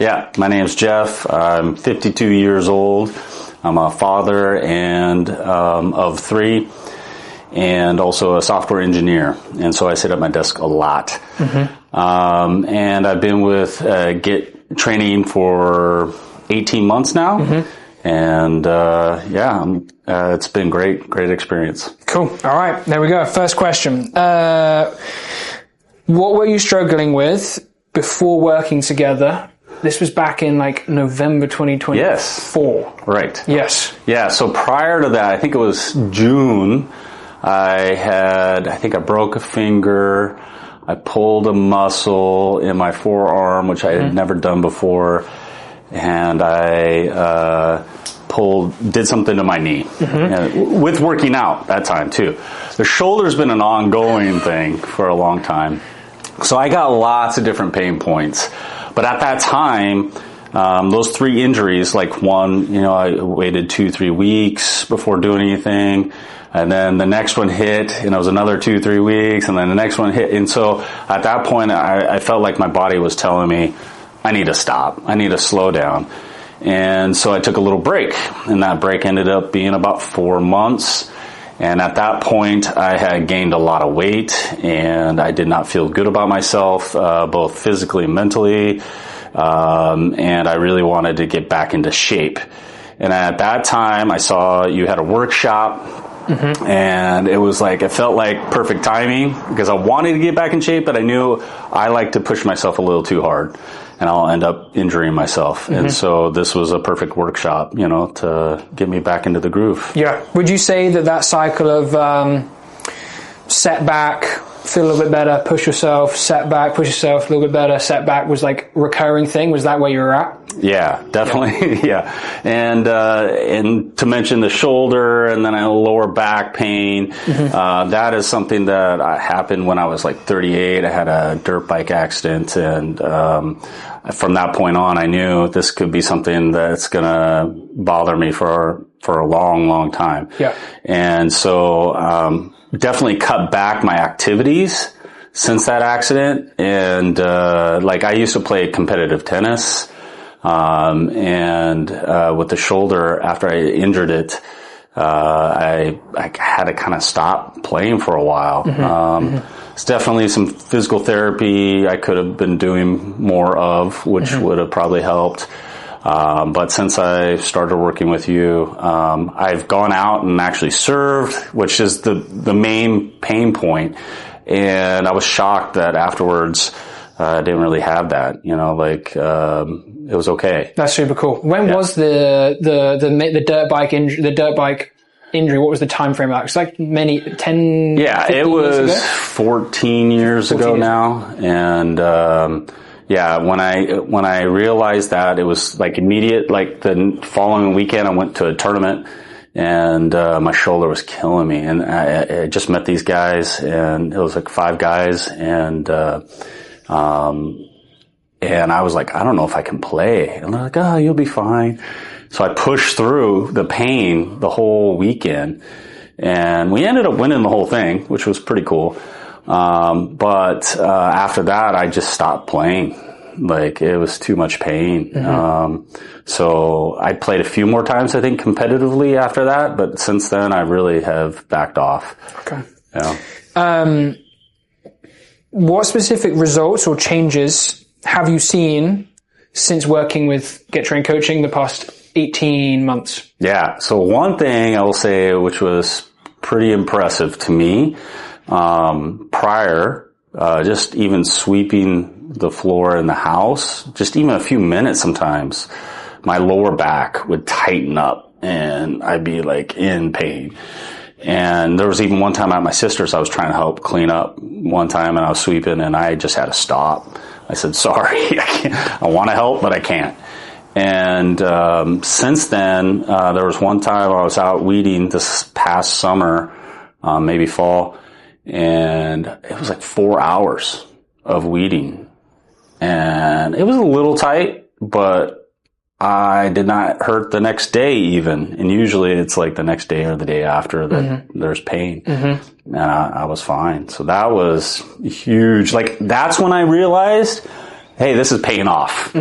Yeah, my name's Jeff. I'm 52 years old. I'm a father and of 3, and also a software engineer. And so I sit at my desk a lot. And I've been with Git training for 18 months now. And it's been great experience. Cool. All right, there we go. First question. What were you struggling with before working together? This was back in like November 2024. Yes. Right. Yes. Yeah, so prior to that, I think it was June, I broke a finger. I pulled a muscle in my forearm, which I had never done before. And I did something to my knee with working out that time too. The shoulder's been an ongoing thing for a long time. So I got lots of different pain points. But at that time, those 3 injuries, like one, I waited 2-3 weeks before doing anything. And then the next one hit, and it was another 2-3 weeks. And then the next one hit. And so at that point, I felt like my body was telling me, I need to stop. I need to slow down. And so I took a little break. And that break ended up being about 4 months. And at that point, I had gained a lot of weight, and I did not feel good about myself, both physically and mentally. And I really wanted to get back into shape. And at that time, I saw you had a workshop, and it felt like perfect timing because I wanted to get back in shape, but I knew I like to push myself a little too hard, and I'll end up injuring myself. And so this was a perfect workshop, to get me back into the groove. Yeah. Would you say that cycle of setback, feel a little bit better, push yourself, setback, push yourself, a little bit better, setback was like a recurring thing? Was that where you were at? Yeah, definitely. Yeah. And to mention the shoulder and then a lower back pain, that is something that happened when I was like 38. I had a dirt bike accident, and from that point on, I knew this could be something that's going to bother me for a long, long time. Yeah. And so, definitely cut back my activities since that accident. And, I used to play competitive tennis. With the shoulder, after I injured it, I had to kind of stop playing for a while. It's definitely some physical therapy I could have been doing more of, which would have probably helped. But since I started working with you, I've gone out and actually served, which is the main pain point. And I was shocked that afterwards, I didn't really have that, it was okay. That's super cool. When was the dirt bike injury, what was the time frame like? It's like 10 Yeah, it was 14 years ago now. And, when I realized that, it was like immediate, like the following weekend I went to a tournament, and my shoulder was killing me. And I just met these guys, and it was like 5 guys, and I was like, I don't know if I can play. And they're like, oh, you'll be fine. So I pushed through the pain the whole weekend, and we ended up winning the whole thing, which was pretty cool. But after that, I just stopped playing. Like, it was too much pain. So I played a few more times, I think, competitively after that. But since then, I really have backed off. Okay. Yeah. What specific results or changes have you seen since working with Get Train Coaching the past 18 months? Yeah. So one thing I will say, which was pretty impressive to me, prior, just even sweeping the floor in the house, just even a few minutes sometimes, my lower back would tighten up and I'd be like in pain. And there was even one time at my sister's, I was trying to help clean up one time, and I was sweeping, and I just had to stop. I said, sorry, I want to help, but I can't. And since then, there was one time I was out weeding this past summer, maybe fall, and it was like 4 hours of weeding. And it was a little tight, but I did not hurt the next day even. And usually it's like the next day or the day after that there's pain. And I was fine. So that was huge. Like, that's when I realized, hey, this is paying off.